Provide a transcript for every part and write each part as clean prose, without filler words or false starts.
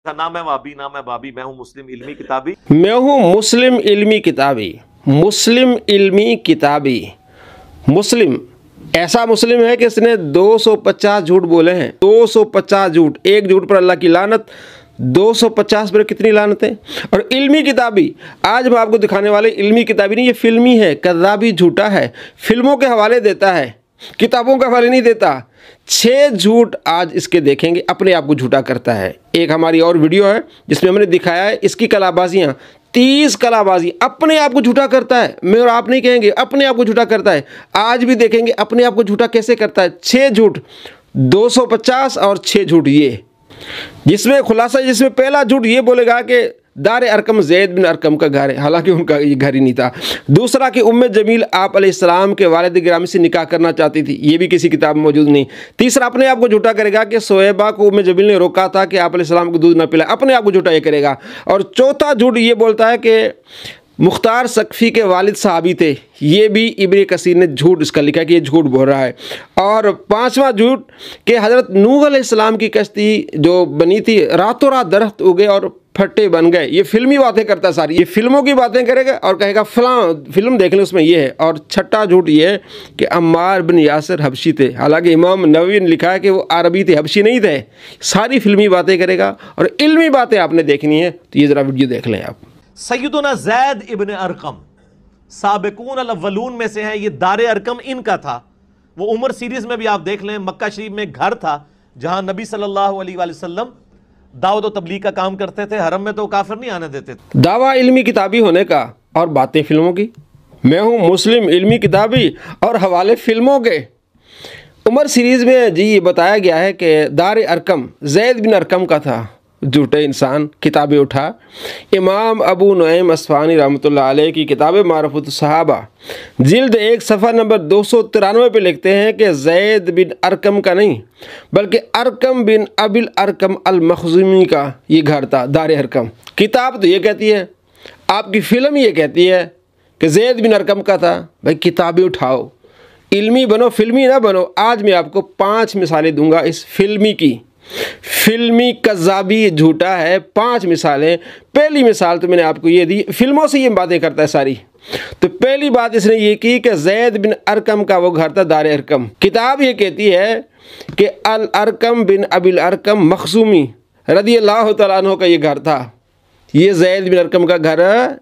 नाम है वाबी, नाम है बाबी, मैं हूँ मुस्लिम इल्मी किताबी। मैं हूँ मुस्लिम इल्मी किताबी। मुस्लिम इल्मी किताबी। मुस्लिम ऐसा मुस्लिम है कि इसने 250 झूठ बोले हैं। 250 झूठ, एक झूठ पर अल्लाह की लानत, 250 पर कितनी लानत है। और इल्मी किताबी, आज हम आपको दिखाने वाले इल्मी किताबी नहीं, ये फिल्मी है, कज़्ज़ाबी, झूठा है, फिल्मों के हवाले देता है, किताबों के हवाले नहीं देता। 6 झूठ आज इसके देखेंगे, अपने आप को झूठा करता है। एक हमारी और वीडियो है जिसमें हमने दिखाया है इसकी कलाबाजियाँ, 30 कलाबाजी, अपने आप को झूठा करता है। मैं और आप नहीं कहेंगे, अपने आप को झूठा करता है। आज भी देखेंगे अपने आप को झूठा कैसे करता है। 6 झूठ, 250 और 6 झूठ ये, जिसमें खुलासा, जिसमें पहला झूठ ये बोलेगा कि दार अरकम ज़ैद बिन अरकम का घर है, हालांकि उनका ये घर ही नहीं था। दूसरा कि उम्मे जमील आप अलैहिस्सलाम के वालिद गिरामी से निकाह करना चाहती थी, ये भी किसी किताब में मौजूद नहीं। तीसरा अपने आप को झूठा करेगा कि सोएबा को उम्मे जमील ने रोका था कि आप अलैहिस्सलाम को दूध ना पिलाए, अपने आप को झूठा ये करेगा। और चौथा झूठ ये बोलता है कि मुख्तार सकफ़ी के वालिद सहाबी थे, ये भी इब्न कसीर ने झूठ इसका लिखा कि ये झूठ बोल रहा है। और 5वां झूठ कि हज़रत नूह अलैहिस्सलाम की कश्ती जो बनी थी, रातों रात दरख्त उगे और फट्टे बन गए। ये फिल्मी बातें करता सारी, ये फिल्मों की बातें करेगा और कहेगा फलां फिल्म देख लें उसमें ये है। और छठा झूठ ये है कि अम्मार बिन यासिर हबशी थे, हालांकि इमाम नववी ने लिखा है कि वो अरबी थे, हबशी नहीं थे। सारी फिल्मी बातें करेगा और इल्मी बातें आपने देखनी है तो ये ज़रा वीडियो देख लें आप। सैयदुना ज़ैद इब्न अरकम साबिकून अल-अव्वलून में से है। ये दारे अरकम इनका था। वो उमर सीरीज में भी आप देख लें, मक्का शरीफ में घर था जहां नबी सल्लल्लाहु अलैहि वसल्लम दावत और तबलीग का काम करते थे। हरम में तो काफिर नहीं आने देते थे। दावा इल्मी किताबी होने का और बातें फिल्मों की। मैं हूँ मुस्लिम इल्मी किताबी और हवाले फिल्मों के। उमर सीरीज़ में जी ये बताया गया है कि दार अरकम ज़ैद बिन अरकम का था। झूठे इंसान किताबें उठा। इमाम अबू नुएम अस्फ़हानी रहमतुल्लाह अलैह की किताब मारिफ़त सहाबा जिल्द 1 सफ़ा नंबर 293 पे लिखते हैं कि ज़ैद बिन अरकम का नहीं बल्कि अरकम बिन अबिल अरकम अल मखज़ूमी का ये घर था, दार अरकम। किताब तो ये कहती है, आपकी फ़िल्म ये कहती है कि ज़ैद बिन अरकम का था। भाई किताबें उठाओ, इल्मी बनो, फिल्मी ना बनो। आज मैं आपको 5 मिसालें दूंगा इस फिल्मी की। फिल्मी कज़्ज़ाबी झूठा है, 5 मिसालें। पहली मिसाल तो मैंने आपको ये दी, फिल्मों से ये बातें करता है सारी। तो पहली बात इसने ये की कि ज़ैद बिन अरकम का वो घर था, दार अरकम। किताब ये कहती है कि अल अरकम बिन अबिल अरकम मखज़ूमी रज़ियल्लाहु तआला अन्हु का ये घर था। ये ज़ैद बिन अरकम का घर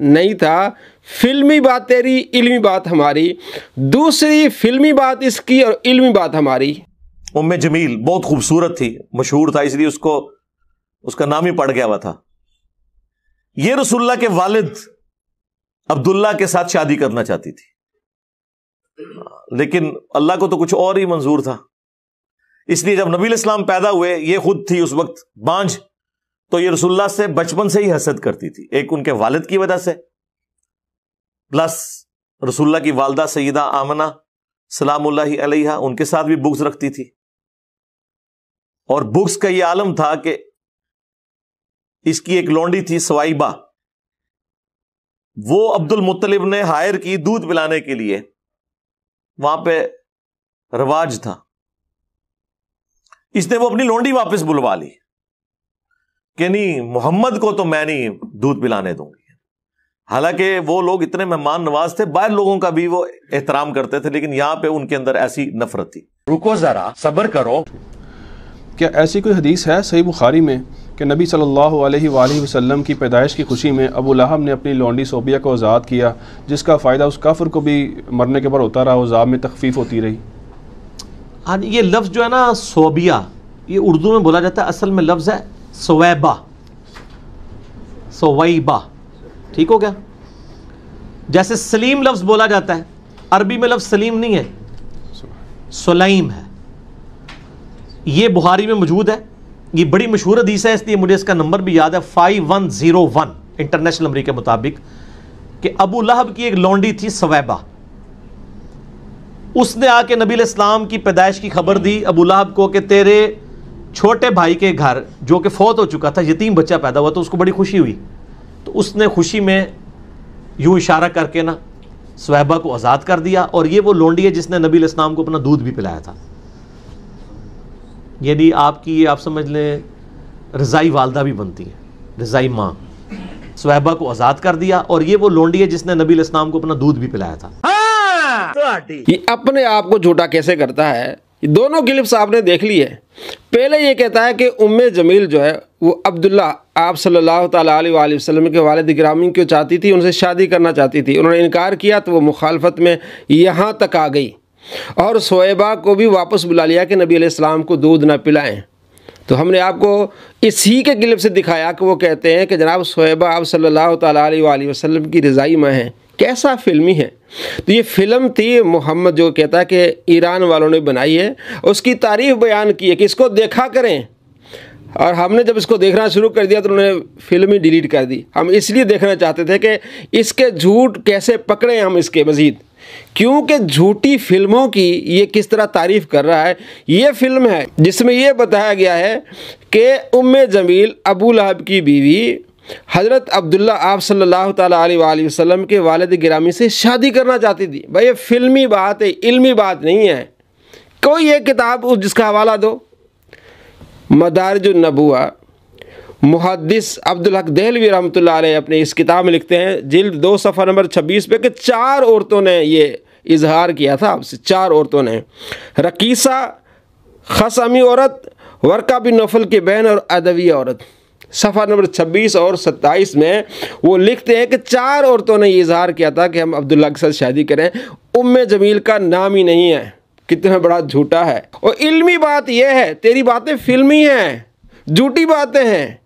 नहीं था। फिल्मी बात तेरी, इल्मी बात हमारी। दूसरी फिल्मी बात इसकी और इल्मी बात हमारी। उम्मे जमील बहुत खूबसूरत थी, मशहूर था, इसलिए उसको उसका नाम ही पड़ गया हुआ था। ये रसूलुल्लाह के वालिद अब्दुल्ला के साथ शादी करना चाहती थी, लेकिन अल्लाह को तो कुछ और ही मंजूर था। इसलिए जब नबी इस्लाम पैदा हुए, ये खुद थी उस वक्त बांझ, तो ये रसूलुल्लाह से बचपन से ही हसद करती थी। एक उनके वालिद की वजह से, प्लस रसूलुल्लाह की वालदा सैयदा आमना सलामुल्लाहि अलैहा, उनके साथ भी बुग़्ज़ रखती थी। और बुग़्ज़ का ये आलम था कि इसकी एक लौंडी थी सवाइबा, वो अब्दुल मुत्तलिब ने हायर की दूध पिलाने के लिए। वहां पे रिवाज था, इसने वो अपनी लौंडी वापस बुलवा ली कि नहीं, मोहम्मद को तो मैं नहीं दूध पिलाने दूंगी। हालांकि वो लोग इतने मेहमान नवाज थे, बाहर लोगों का भी वो एहतराम करते थे, लेकिन यहां पे उनके अंदर ऐसी नफरत थी। रुको जरा, सब्र करो। क्या ऐसी कोई हदीस है सही बुखारी में कि नबी सल्लल्लाहु अलैहि वसल्लम की पैदाइश की खुशी में अबू लहब ने अपनी लौंडी सोबिया को आज़ाद किया, जिसका फ़ायदा उस काफिर को भी मरने के बाद होता रहा, उज़ाब में तखफीफ होती रही? हाँ, ये लफ्ज़ जो है ना सोबिया, ये उर्दू में बोला जाता है, असल में लफ्ज़ है सोवैबा, सोवैबा। ठीक हो गया? जैसे सलीम लफ्ज़ बोला जाता है, अरबी में लफ्ज़ सलीम नहीं है, सुलैम है। ये बुखारी में मौजूद है। ये बड़ी मशहूर हदीस है, इसलिए मुझे इसका नंबर भी याद है, 5101 इंटरनेशनल नंबर के मुताबिक, कि अबू लहब की एक लौंडी थी सवैबा। उसने आके नबी इस्लाम की पैदाइश की खबर दी अबू लहब को कि तेरे छोटे भाई के घर, जो कि फौत हो चुका था, यतीम बच्चा पैदा हुआ, तो उसको बड़ी खुशी हुई। तो उसने खुशी में यूं इशारा करके ना सवैबा को आज़ाद कर दिया। और ये वो लौंडी है जिसने नबी इस्लाम को अपना दूध भी पिलाया था। यानी आपकी, ये आप समझ लें रज़ाई वालदा भी बनती हैं, रज़ाई माँ। सुहैबा को आज़ाद कर दिया और ये वो लोंडी है जिसने नबी अलैहिस्सलाम को अपना दूध भी पिलाया था। ये अपने आप को झूठा कैसे करता है, दोनों क्लिप्स आपने देख ली है। पहले ये कहता है कि उम्मे जमील जो है वो अब्दुल्ला आप सल्लल्लाहु ताला अलैहि वसल्लम के वालिद गिरामी को चाहती थी, उनसे शादी करना चाहती थी। उन्होंने इनकार किया तो वो मुखालफत में यहाँ तक आ गई और सुहैबा को भी वापस बुला लिया कि नबी अलैहिस्सलाम को दूध ना पिलाएं। तो हमने आपको इसी के क्लिप से दिखाया कि वो कहते हैं कि जनाब सुहैबा आप सल्लल्लाहु ताला अलैहि वसल्लम की रज़ाई माँ हैं। कैसा फिल्मी है। तो ये फ़िल्म थी, मोहम्मद जो कहता है कि ईरान वालों ने बनाई है, उसकी तारीफ़ बयान की है कि इसको देखा करें। और हमने जब इसको देखना शुरू कर दिया तो उन्होंने फिल्म ही डिलीट कर दी। हम इसलिए देखना चाहते थे कि इसके झूठ कैसे पकड़ें हम इसके मज़ीद, क्योंकि झूठी फिल्मों की ये किस तरह तारीफ़ कर रहा है। ये फिल्म है जिसमें ये बताया गया है कि उम्मे जमील अबू लहब की बीवी हज़रत अब्दुल्ला आप सल्लल्लाहु ताला अलैहि वसल्लम के वालिद गिरामी से शादी करना चाहती थी। भाई ये फिल्मी बात है, इल्मी बात नहीं है। कोई एक किताब जिसका हवाला दो, मदारिजुन नबुवा, मुहद्दिस अब्दुल हक देहलवी रहमतुल्लाह अलैह अपने इस किताब में लिखते हैं, जिल्द 2 सफ़ा नंबर 26 पे, कि 4 औरतों ने ये इजहार किया था आपसे। 4 औरतों ने, रकीसा, खसमी औरत, वर्का बिन नौफल की बहन और अदवी औरत। सफ़ा नंबर 26 और 27 में वो लिखते हैं कि 4 औरतों ने ये इजहार किया था कि हम अब्दुल्ला के साथ शादी करें। उम्मे जमील का नाम ही नहीं है। कितना बड़ा झूठा है। और इल्मी बात यह है, तेरी बातें फिल्मी हैं, झूठी बातें हैं।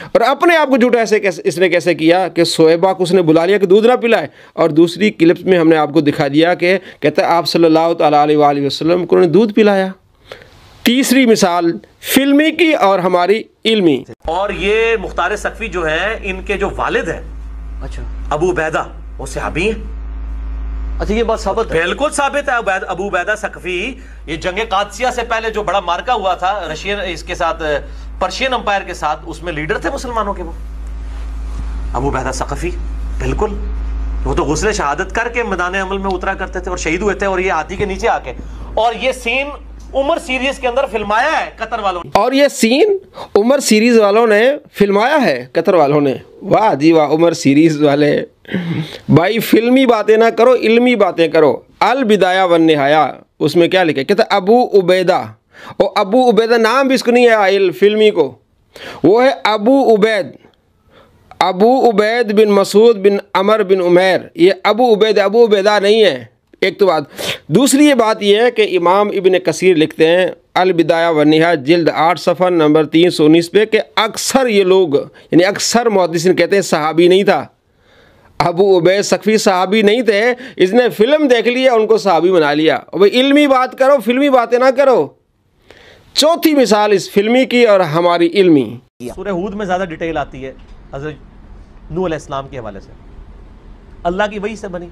और अपने आप को झूठा ऐसे इसने कैसे किया कि सुहैबा को उसने बुला लिया कि दूध ना पिलाए। और दूसरी क्लिप्स में हमने आपको दिखा दिया कि कहता है आप सल्लल्लाहु ताला अलैहि वसल्लम को उन्होंने दूध पिलाया। तीसरी मिसाल फिल्मी की और हमारी इल्मी। और ये मुख्तार सकफी जो है, इनके जो वालिद हैं, अच्छा, अबू उबैदा, वो सहाबी हैं। अच्छा, ये बात साबित है? बिल्कुल साबित है। अबू उबैदा सकफी, ये जंग कादसिया से पहले जो बड़ा मार्का हुआ था रशियन इसके साथ, पर्शियन अंपायर के साथ, उसमें लीडर थे मुसलमानों के वो अबू उबैदा सकफी। बिल्कुल, वो तो गुस्ले शहादत करके मैदान अमल में उतरा करते थे और शहीद हुए थे। और ये हाथी के नीचे आके, और ये सीन उमर सीरीज के अंदर फिल्माया है कतर वालों ने। और ये सीन उमर सीरीज वालों ने फिल्माया है, कतर वालों ने। वाह जी वाह, उमर सीरीज वाले। भाई फिल्मी बातें ना करो, इल्मी बातें करो। अल बिदाया वन निहाया, उसमें क्या लिखा है, कहते अबू उबैदा। और अबू उबैदा नाम भी इसको नहीं है फिल्मी को, वो है अबू उबैद, अबू उबैद बिन मसूद बिन अमर बिन उमैर। ये अबू उबैदा नहीं है। एक तो बात। दूसरी ये बात यह है कि इमाम इब्न कसीर लिखते हैं अल बिदाया व निहाया जिल्द 8 सफ़ा नंबर 319 पे कि अक्सर ये लोग, यानी अक्सर मुहद्दिसीन कहते हैं सहाबी नहीं था। अबू उबैद सकफी सहाबी नहीं थे, इसने फिल्म देख लिया, उनको सहाबी बना लिया। और भाई इल्मी बात करो, फिल्मी बातें ना करो। चौथी मिसाल इस फिल्मी की और हमारी इल्मी। सूरह हूद में ज़्यादा डिटेल आती है हज़रत नूह अलैहिस्सलाम के हवाले से, अल्लाह की वही से बनी।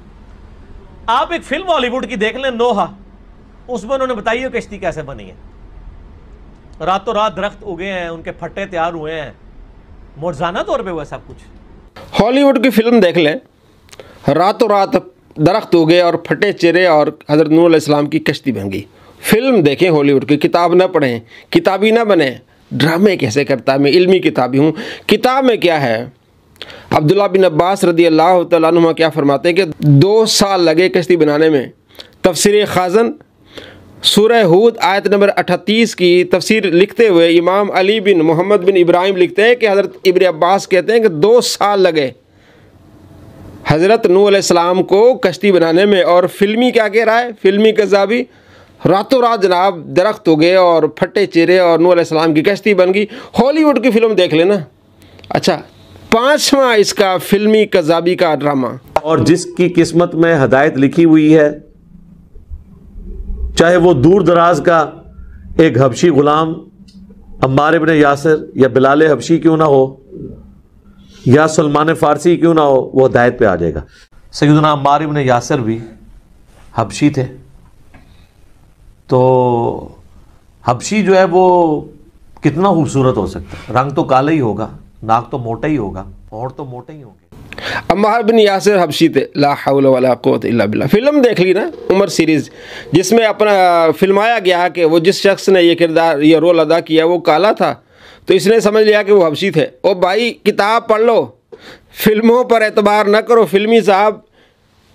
आप एक फिल्म हॉलीवुड की देख लें, नोहा, उसमें उन्होंने बताई है कश्ती कैसे बनी है। रातों रात दरख्त उगे हैं, उनके फट्टे तैयार हुए हैं, मौजज़ाना तौर पे हुआ सब कुछ। हॉलीवुड की फिल्म देख लें, रातों रात दरख्त उगे और फटे चेहरे और हज़रत नूह अलैहिस्सलाम की कश्ती बन गई। फिल्म देखें हॉलीवुड की, किताब ना पढ़ें, किताबी ना बने। ड्रामे कैसे करता है, मैं इल्मी किताबी हूँ। किताब में क्या है, अब्दुल्ला बिन अब्बास रदी अल्लाह तआला अन्हुमा क्या फरमाते हैं कि 2 साल लगे कश्ती बनाने में। तफसीर खाज़न सूरह हूद आयत नंबर 38 की तफसीर लिखते हुए इमाम अली बिन मोहम्मद बिन इब्राहिम लिखते हैं कि हज़रत इब्न अब्बास कहते हैं कि 2 साल लगे हज़रत नूह अलैहिस्सलाम को कश्ती बनाने में। और फिल्मी क्या कह रहा है, फिल्मी कज़ाबी, रातों रात जनाब दरख्त उगे और फटे चेहरे और नूह अलैहिस्सलाम की कश्ती बन गई। हॉलीवुड की फिल्म देख लेना। अच्छा, 5वां इसका फिल्मी कज़ाबी का ड्रामा। और जिसकी किस्मत में हदायत लिखी हुई है, चाहे वो दूर दराज का एक हबशी गुलाम अम्मार इब्न यासिर या बिलाल हबशी क्यों ना हो, या सलमान फारसी क्यों ना हो, वो हदायत पे आ जाएगा। सैयदना अम्मार इब्न यासिर भी हबशी थे। तो हबशी जो है वो कितना खूबसूरत हो सकता है, रंग तो काला ही होगा, नाक तो मोटा ही होगा, और तो मोटे ही होंगे। अम्मार बिन यासिर हबशी थे। ला हौला वला कुव्वता इल्ला बिल्लाह। फिल्म देख ली ना उमर सीरीज़, जिसमें अपना फिल्माया गया कि वो जिस शख्स ने ये किरदार, ये रोल अदा किया वो काला था, तो इसने समझ लिया कि वो हबशी थे। ओ भाई किताब पढ़ लो, फिल्मों पर एतबार न करो। फिल्मी साहब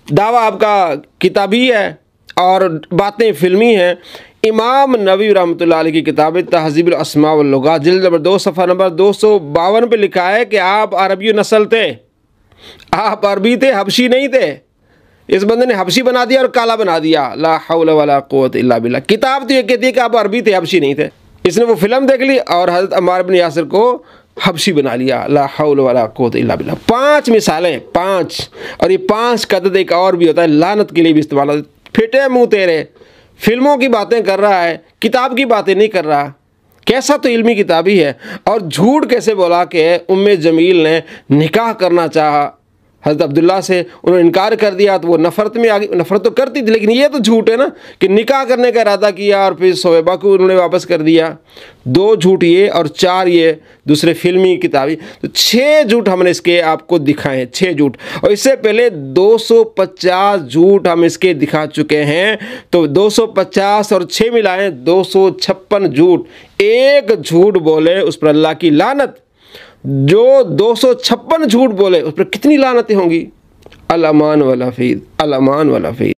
दावा आपका किताबी है और बातें फिल्मी हैं। इमाम नबी रहमतुल्लाह अलैह की किताब तहज़ीबुल अस्मा वल लुगात जिल्द नंबर 2 सफ़ा नंबर 252 पे लिखा है कि आप अरबी नस्ल थे, आप अरबी थे, हबशी नहीं थे। इस बंदे ने हबशी बना दिया और काला बना दिया। ला हौला वला कुव्वता इल्ला बिल्लाह। किताब तो ये कहती है कि आप अरबी थे, हबशी नहीं थे। इसने वो फिल्म देख ली और हज़रत अम्मार बिन यासिर को हबशी बना लिया। ला हौला वला कुव्वता इल्ला बिल्लाह। 5 मिसालें, 5, और ये 5 का अदद एक और भी होता है, लानत के लिए भी इस्तेमाल होता है। फिटे मुँह तेरे, फिल्मों की बातें कर रहा है, किताब की बातें नहीं कर रहा। कैसा तो इल्मी किताबी है। और झूठ कैसे बोला कि उम्मे जमील ने निकाह करना चाहा हज़रत अब्दुल्ला से, उन्होंने इनकार कर दिया तो वो नफ़रत में आ गई। नफ़रत तो करती थी, लेकिन ये तो झूठ है ना कि निकाह करने का इरादा किया और फिर सोहेबा को उन्होंने वापस कर दिया। 2 झूठ ये और 4 ये दूसरे फिल्मी किताबी। तो 6 झूठ हमने इसके आपको दिखाए हैं, 6 झूठ। और इससे पहले 250 झूठ हम इसके दिखा चुके हैं। तो 250 और 6 मिलाएं 256 झूठ। एक झूठ बोले उस पर अल्लाह की लानत। जो 256 झूठ बोले उस पर कितनी लानतें होंगी। अल अमान वल हफीज़, अल अमान वल हफीज़।